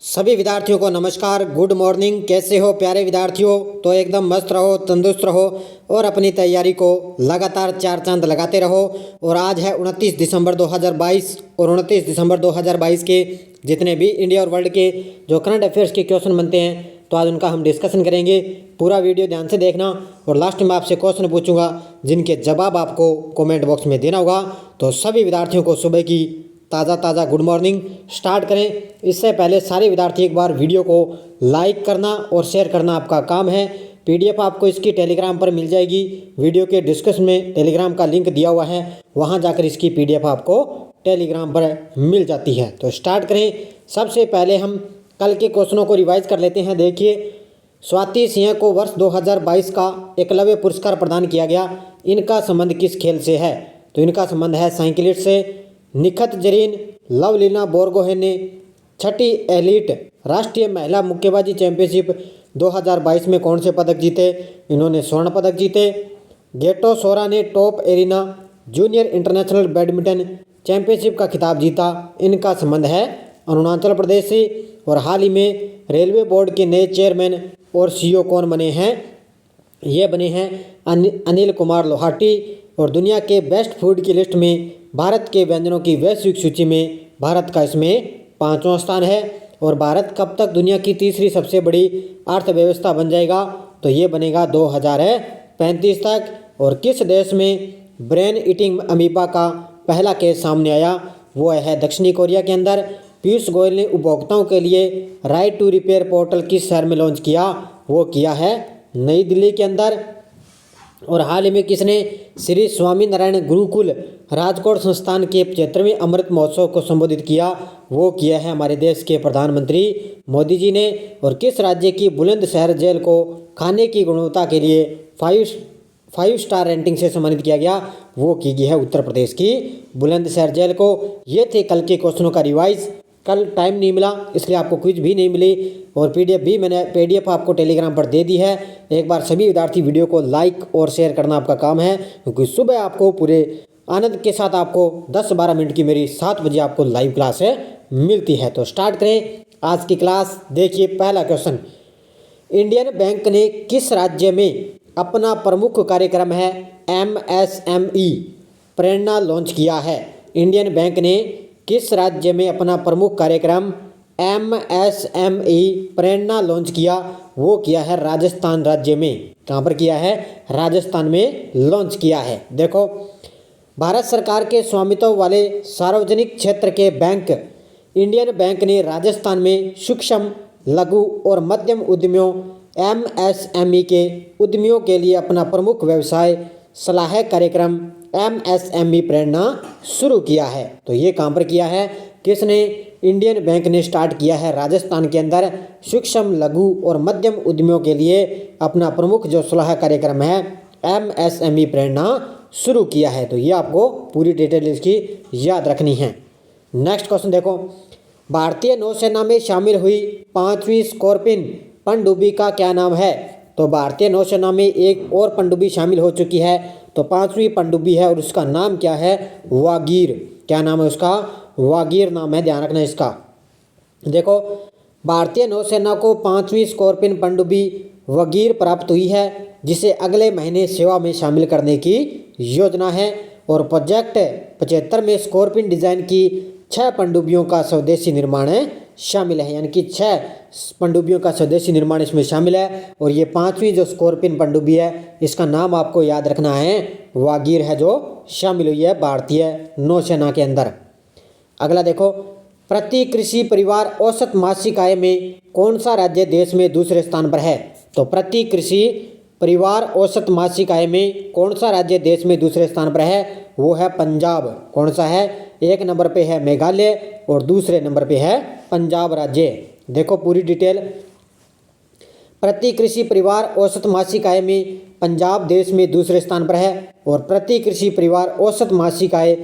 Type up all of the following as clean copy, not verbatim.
सभी विद्यार्थियों को नमस्कार, गुड मॉर्निंग। कैसे हो प्यारे विद्यार्थियों? तो एकदम मस्त रहो, तंदुरुस्त रहो और अपनी तैयारी को लगातार चार चांद लगाते रहो। और आज है 29 दिसंबर 2022 और 29 दिसंबर 2022 के जितने भी इंडिया और वर्ल्ड के जो करंट अफेयर्स के क्वेश्चन बनते हैं तो आज उनका हम डिस्कशन करेंगे। पूरा वीडियो ध्यान से देखना और लास्ट में आपसे क्वेश्चन पूछूंगा जिनके जवाब आपको कमेंट बॉक्स में देना होगा। तो सभी विद्यार्थियों को सुबह की ताज़ा गुड मॉर्निंग। स्टार्ट करें। इससे पहले सारे विद्यार्थी एक बार वीडियो को लाइक करना और शेयर करना आपका काम है। पीडीएफ आपको इसकी टेलीग्राम पर मिल जाएगी। वीडियो के डिस्क्रिप्शन में टेलीग्राम का लिंक दिया हुआ है, वहां जाकर इसकी पीडीएफ आपको टेलीग्राम पर मिल जाती है। तो स्टार्ट करें। सबसे पहले हम कल के क्वेश्चनों को रिवाइज कर लेते हैं। देखिए, स्वाति सिंह को वर्ष 2022 का एकलव्य पुरस्कार प्रदान किया गया। इनका संबंध किस खेल से है? तो इनका संबंध है साइकिलिस्ट से। निखत जरीन लवलीना बोरगोहेन ने छठी एलीट राष्ट्रीय महिला मुक्केबाजी चैंपियनशिप 2022 में कौन से पदक जीते? इन्होंने स्वर्ण पदक जीते। गेटो सोरा ने top arena junior international badminton championship का खिताब जीता। इनका संबंध है अरुणाचल प्रदेश से। और हाल ही में रेलवे बोर्ड के नए चेयरमैन और सीईओ कौन बने हैं? ये बने हैं अनिल कुमार लोहाटी। और दुनिया के बेस्ट फूड की लिस्ट में भारत के व्यंजनों की वैश्विक सूची में भारत का इसमें 5वां स्थान है। और भारत कब तक दुनिया की तीसरी सबसे बड़ी अर्थव्यवस्था बन जाएगा? तो ये बनेगा 2035 तक। और किस देश में ब्रेन ईटिंग अमीबा का पहला केस सामने आया? वो है दक्षिणी कोरिया के अंदर। पीयूष गोयल ने उपभोक्ताओं के लिए राइट टू रिपेयर पोर्टल किस शहर में लॉन्च किया? वो किया है नई दिल्ली के अंदर। और हाल ही में किसने श्री स्वामी नारायण गुरुकुल राजकोट संस्थान के 75वें अमृत महोत्सव को संबोधित किया? वो किया है हमारे देश के प्रधानमंत्री मोदी जी ने। और किस राज्य की बुलंदशहर जेल को खाने की गुणवत्ता के लिए 5 स्टार रेटिंग से सम्मानित किया गया? वो की गई है उत्तर प्रदेश की बुलंदशहर जेल को। ये थे कल के क्वेश्चनों का रिवाइज। कल टाइम नहीं मिला इसलिए आपको क्विज भी नहीं मिली। और पीडीएफ आपको टेलीग्राम पर दे दी है। एक बार सभी विद्यार्थी वीडियो को लाइक और शेयर करना आपका काम है, क्योंकि सुबह आपको पूरे आनंद के साथ आपको 10-12 मिनट की मेरी 7 बजे आपको लाइव क्लास है मिलती है। तो स्टार्ट करें आज की क्लास। देखिए, पहला क्वेश्चन, इंडियन बैंक ने किस राज्य में अपना प्रमुख कार्यक्रम है MSME प्रेरणा लॉन्च किया है? इंडियन बैंक ने किस राज्य में अपना प्रमुख कार्यक्रम MSME प्रेरणा लॉन्च किया? वो किया है राजस्थान राज्य में। कहाँ पर किया है? राजस्थान में लॉन्च किया है। देखो, भारत सरकार के स्वामित्व वाले सार्वजनिक क्षेत्र के बैंक इंडियन बैंक ने राजस्थान में सूक्ष्म, लघु और मध्यम उद्यमियों MSME के उद्यमियों के लिए अपना प्रमुख व्यवसाय सलाह कार्यक्रम MSME प्रेरणा शुरू किया है। तो ये कहाँ पर किया है? किसने? इंडियन बैंक ने स्टार्ट किया है राजस्थान के अंदर सूक्ष्म, लघु और मध्यम उद्यमियों के लिए अपना प्रमुख जो सलाह कार्यक्रम है MSME प्रेरणा शुरू किया है। तो ये आपको पूरी डिटेल इसकी याद रखनी है। नेक्स्ट क्वेश्चन देखो, भारतीय नौसेना में शामिल हुई 5वीं स्कॉर्पिन पनडुब्बी का क्या नाम है? तो भारतीय नौसेना में एक और पनडुब्बी शामिल हो चुकी है, तो 5वीं पनडुब्बी है और उसका नाम क्या है? वागीर। क्या नाम है उसका? वागीर नाम है, ध्यान रखना इसका। देखो, भारतीय नौसेना को 5वीं स्कॉर्पिन पनडुब्बी वागीर प्राप्त हुई है, जिसे अगले महीने सेवा में शामिल करने की योजना है। और प्रोजेक्ट 75 में स्कॉर्पिन डिजाइन की 6 पनडुब्बियों का स्वदेशी निर्माण शामिल है, यानी कि 6 पनडुब्बियों का स्वदेशी निर्माण इसमें शामिल है। और ये 5वीं जो स्कॉर्पिन पनडुब्बी है, इसका नाम आपको याद रखना है, वागीर है, जो शामिल हुई है भारतीय नौसेना के अंदर। अगला देखो, प्रति कृषि परिवार औसत मासिक आय में कौन सा राज्य देश में दूसरे स्थान पर है? तो प्रति कृषि परिवार औसत मासिक आय में कौन सा राज्य देश में दूसरे स्थान पर है? वो है पंजाब। कौन सा है? 1 नंबर पे है मेघालय और दूसरे नंबर पे है पंजाब राज्य। देखो पूरी डिटेल, प्रति कृषि परिवार औसत मासिक आय में पंजाब देश में दूसरे स्थान पर है। और प्रति कृषि परिवार औसत मासिक आय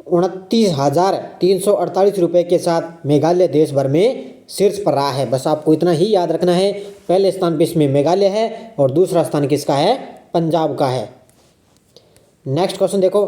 29,348 रुपये के साथ मेघालय देश भर में शीर्ष पर रहा है। बस आपको इतना ही याद रखना है, पहले स्थान पर इसमें मेघालय है और दूसरा स्थान किसका है? पंजाब का है। नेक्स्ट क्वेश्चन देखो,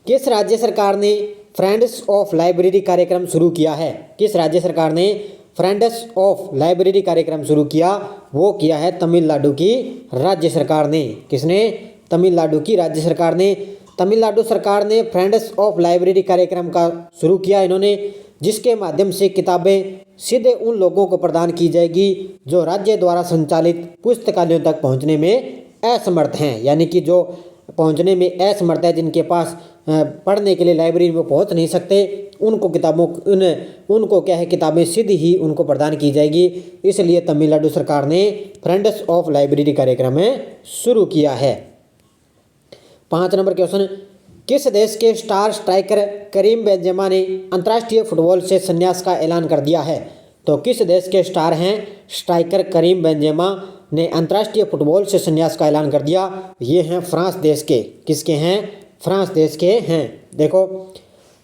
किस राज्य सरकार ने फ्रेंड्स ऑफ लाइब्रेरी कार्यक्रम शुरू किया है? किस राज्य सरकार ने फ्रेंड्स ऑफ लाइब्रेरी कार्यक्रम शुरू किया, वो किया है तमिलनाडु की राज्य सरकार ने। किसने? तमिलनाडु की राज्य सरकार ने। तमिलनाडु सरकार ने फ्रेंड्स ऑफ लाइब्रेरी कार्यक्रम का शुरू किया इन्होंने, जिसके माध्यम से किताबें सीधे उन लोगों को प्रदान की जाएगी जो राज्य द्वारा संचालित पुस्तकालयों तक पहुंचने में असमर्थ हैं। यानी कि जो पहुंचने में असमर्थ है, जिनके पास पढ़ने के लिए लाइब्रेरी में पहुंच नहीं सकते, उनको उनको क्या है, किताबें सीधी ही उनको प्रदान की जाएगी। इसलिए तमिलनाडु सरकार ने फ्रेंड्स ऑफ लाइब्रेरी कार्यक्रम शुरू किया है। 5 नंबर क्वेश्चन, किस देश के स्टार स्ट्राइकर करीम बेंजेमा ने अंतर्राष्ट्रीय फुटबॉल से संन्यास का ऐलान कर दिया है? तो किस देश के स्टार हैं स्ट्राइकर करीम बेंजेमा ने अंतर्राष्ट्रीय फुटबॉल से संन्यास का ऐलान कर दिया? ये हैं फ्रांस देश के। किसके हैं? फ्रांस देश के हैं। देखो,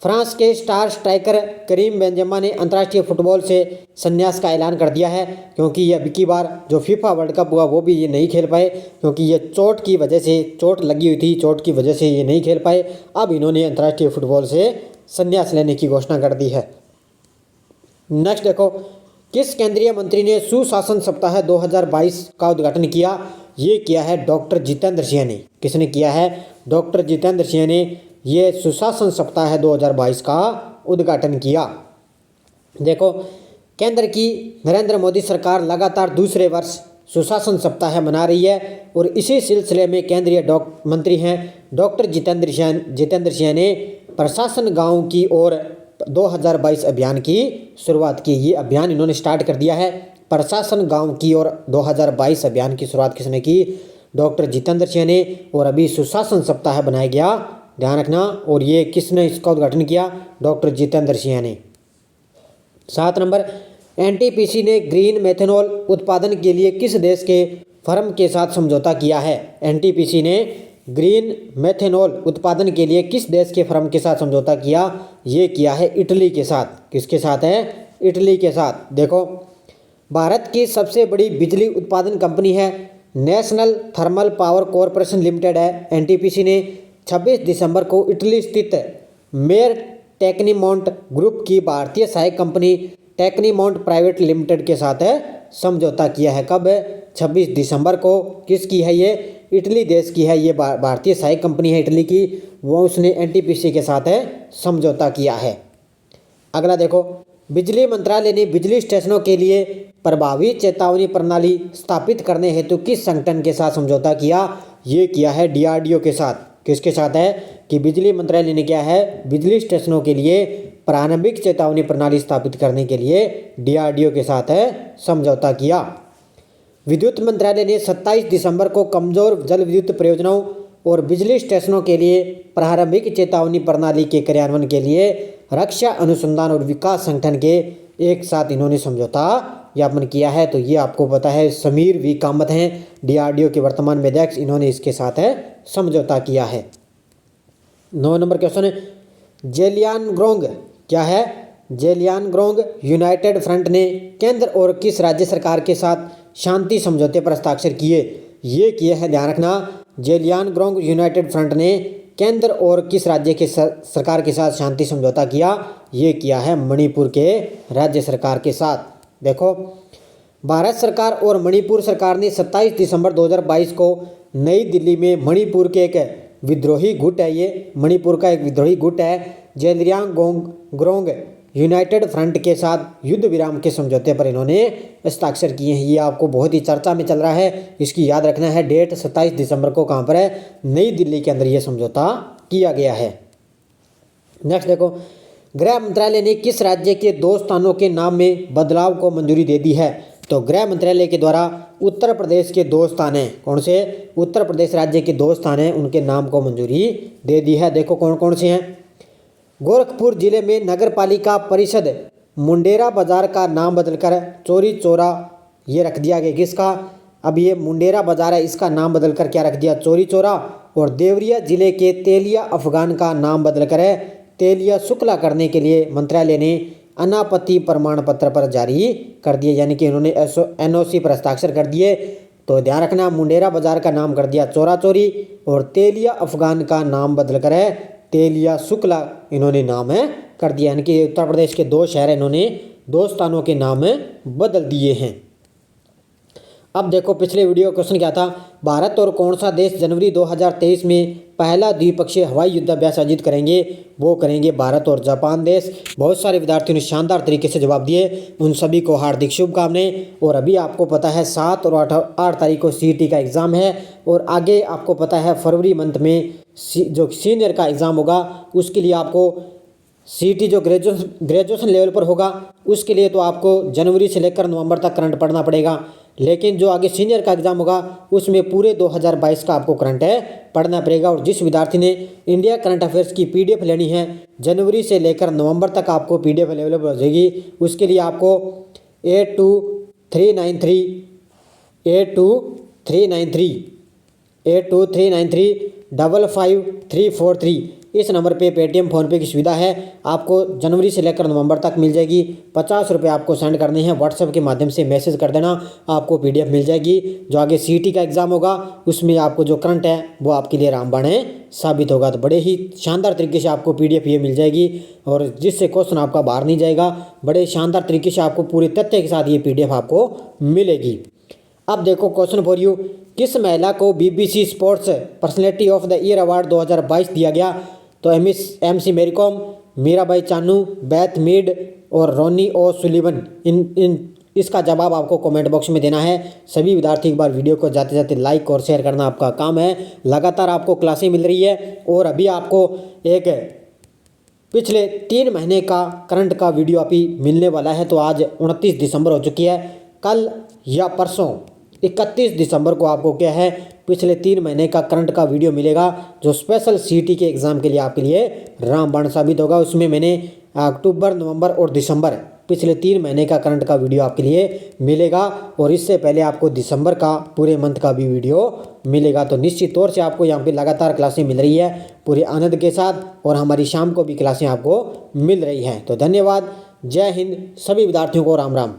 फ्रांस के स्टार स्ट्राइकर करीम बेंजेमा ने अंतर्राष्ट्रीय फुटबॉल से संन्यास का ऐलान कर दिया है, क्योंकि ये अब की बार जो फीफा वर्ल्ड कप हुआ वो भी ये नहीं खेल पाए, क्योंकि ये चोट की वजह से, चोट लगी हुई थी, चोट की वजह से ये नहीं खेल पाए। अब इन्होंने अंतर्राष्ट्रीय फुटबॉल से संन्यास लेने की घोषणा कर दी है। नेक्स्ट देखो, किस केंद्रीय मंत्री ने सुशासन सप्ताह 2022 का उद्घाटन किया? ये किया है डॉक्टर जितेंद्र सिंह ने। किसने किया है? डॉक्टर जितेंद्र सिंह ने ये सुशासन सप्ताह 2022 का उद्घाटन किया। देखो, केंद्र की नरेंद्र मोदी सरकार लगातार दूसरे वर्ष सुशासन सप्ताह मना रही है, और इसी सिलसिले में केंद्रीय मंत्री हैं डॉक्टर जितेंद्र सिंह ने प्रशासन गांव की ओर 2022 अभियान की शुरुआत की। ये अभियान इन्होंने स्टार्ट कर दिया है, प्रशासन गांव की ओर 2022 अभियान की शुरुआत किसने की? डॉक्टर जितेंद्र सिंह ने। और अभी सुशासन सप्ताह बनाया गया, ध्यान रखना। और ये किसने इसका उद्घाटन किया? डॉक्टर जितेंद्र सिंह ने। 7 नंबर, एनटीपीसी ने ग्रीन मेथनॉल उत्पादन के लिए किस देश के फर्म के साथ समझौता किया है? एनटीपीसी ने ग्रीन मेथनॉल उत्पादन के लिए किस देश के फर्म के साथ समझौता किया? ये किया है इटली के साथ। किसके साथ है? इटली के साथ। देखो, भारत की सबसे बड़ी बिजली उत्पादन कंपनी है national thermal power corporation limited है। एनटीपीसी ने 26 दिसंबर को इटली स्थित मेयर टेक्नीमोंट ग्रुप की भारतीय सहायक कंपनी टेक्नीमोंट प्राइवेट लिमिटेड के साथ समझौता किया है। कब? 26 दिसंबर को। किसकी है ये? इटली देश की है ये, भारतीय सहायक कंपनी है इटली की, वो उसने एनटीपीसी के साथ समझौता किया है। अगला देखो, बिजली मंत्रालय ने बिजली स्टेशनों के लिए प्रभावी चेतावनी प्रणाली स्थापित करने हेतु किस संगठन के साथ समझौता किया? ये किया है डीआरडीओ के साथ। किसके साथ है? कि बिजली मंत्रालय ने क्या है, बिजली स्टेशनों के लिए प्रारंभिक चेतावनी प्रणाली स्थापित करने के लिए डीआरडीओ के साथ समझौता किया। विद्युत मंत्रालय ने 27 दिसंबर को कमजोर जल विद्युत परियोजनाओं और बिजली स्टेशनों के लिए प्रारंभिक चेतावनी प्रणाली के क्रियान्वयन के लिए रक्षा अनुसंधान और विकास संगठन के एक साथ इन्होंने समझौता ज्ञापन किया है। तो ये आपको पता है, समीर वी कामत हैं डीआरडीओ के वर्तमान में अध्यक्ष, इन्होंने इसके साथ समझौता किया है। 9 नंबर क्वेश्चन है, ज़ेलियानग्रोंग क्या है? ज़ेलियानग्रोंग यूनाइटेड फ्रंट ने केंद्र और किस राज्य सरकार के साथ शांति समझौते पर हस्ताक्षर किए? ये किए हैं, ध्यान रखना, ज़ेलियानग्रोंग यूनाइटेड फ्रंट ने केंद्र और किस राज्य के सरकार के साथ शांति समझौता किया? ये किया है मणिपुर के राज्य सरकार के साथ। देखो, भारत सरकार और मणिपुर सरकार ने 27 दिसंबर 2022 को नई दिल्ली में मणिपुर के एक विद्रोही गुट है, ये मणिपुर का एक विद्रोही गुट है ज़ेलियानग्रोंग यूनाइटेड फ्रंट के साथ युद्ध विराम के समझौते पर इन्होंने हस्ताक्षर किए हैं। ये आपको बहुत ही चर्चा में चल रहा है, इसकी याद रखना है। डेट 27 दिसंबर को कहाँ पर है? नई दिल्ली के अंदर ये समझौता किया गया है। नेक्स्ट देखो, गृह मंत्रालय ने किस राज्य के 2 स्थानों के नाम में बदलाव को मंजूरी दे दी है? तो गृह मंत्रालय के द्वारा उत्तर प्रदेश के 2 स्थान हैं, कौन से? उत्तर प्रदेश राज्य के 2 स्थान हैं, उनके नाम को मंजूरी दे दी है। देखो कौन कौन से हैं। गोरखपुर जिले में नगर पालिका परिषद मुंडेरा बाजार का नाम बदलकर चौरी चौरा ये रख दिया गया। किसका? अब ये मुंडेरा बाजार है, इसका नाम बदलकर क्या रख दिया? चौरी चौरा। और देवरिया जिले के तेलिया अफगान का नाम बदलकर तेलिया शुक्ला करने के लिए मंत्रालय ने अनापत्ति प्रमाण पत्र पर जारी कर दिए, यानी कि इन्होंने एनओसी पर हस्ताक्षर कर दिए। तो ध्यान रखना, मुंडेरा बाजार का नाम कर दिया चौरा चौरी और तेलिया अफगान का नाम बदलकर तेलिया शुक्ला इन्होंने नाम कर दिया, यानी कि उत्तर प्रदेश के 2 शहर इन्होंने दो स्थानों के नाम बदल दिए हैं। अब देखो पिछले वीडियो क्वेश्चन क्या था, भारत और कौन सा देश जनवरी 2023 में पहला द्विपक्षीय हवाई युद्धाभ्यास आयोजित करेंगे? वो करेंगे भारत और जापान देश। बहुत सारे विद्यार्थियों ने शानदार तरीके से जवाब दिए, उन सभी को हार्दिक शुभकामनाएं। और अभी आपको पता है 7 और 8 तारीख को CET का एग्ज़ाम है और आगे आपको पता है फरवरी मंथ में जो सीनियर का एग्ज़ाम होगा उसके लिए आपको CET जो ग्रेजुएशन लेवल पर होगा उसके लिए तो आपको जनवरी से लेकर नवंबर तक करंट पढ़ना पड़ेगा, लेकिन जो आगे सीनियर का एग्ज़ाम होगा उसमें पूरे 2022 का आपको करंट पढ़ना पड़ेगा। और जिस विद्यार्थी ने इंडिया करंट अफेयर्स की PDF लेनी है जनवरी से लेकर नवंबर तक आपको PDF अवेलेबल हो जाएगी। उसके लिए आपको 8239355343 इस नंबर पे पेटीएम फ़ोनपे की सुविधा है। आपको जनवरी से लेकर नवंबर तक मिल जाएगी। 50 रुपये आपको सेंड करने हैं, व्हाट्सएप के माध्यम से मैसेज कर देना, आपको PDF मिल जाएगी। जो आगे CET का एग्ज़ाम होगा उसमें आपको जो करंट है वो आपके लिए रामबाण साबित होगा। तो बड़े ही शानदार तरीके से आपको PDF ये मिल जाएगी और जिससे क्वेश्चन आपका बाहर नहीं जाएगा। बड़े शानदार तरीके से आपको पूरे तथ्य के साथ ये PDF आपको मिलेगी। अब देखो क्वेश्चन फॉर यू, किस महिला को BBC sports personality of the year award 2022 दिया गया? तो MC Mary Kom, Mirabai Chanu, Beth Mead और रोनी ओ सुलिवन। इसका जवाब आपको कमेंट बॉक्स में देना है। सभी विद्यार्थी एक बार वीडियो को जाते जाते लाइक और शेयर करना आपका काम है। लगातार आपको क्लासें मिल रही है और अभी आपको एक पिछले 3 महीने का करंट का वीडियो अभी मिलने वाला है। तो आज 29 दिसंबर हो चुकी है, कल या परसों 31 दिसंबर को आपको क्या है पिछले 3 महीने का करंट का वीडियो मिलेगा जो स्पेशल CET के एग्ज़ाम के लिए आपके लिए रामबाण साबित होगा। उसमें मैंने अक्टूबर, नवंबर और दिसंबर पिछले 3 महीने का करंट का वीडियो आपके लिए मिलेगा और इससे पहले आपको दिसंबर का पूरे मंथ का भी वीडियो मिलेगा। तो निश्चित तौर से आपको यहाँ पे लगातार क्लासें मिल रही है पूरे आनंद के साथ और हमारी शाम को भी क्लासें आपको मिल रही हैं। तो धन्यवाद, जय हिंद, सभी विद्यार्थियों को राम राम।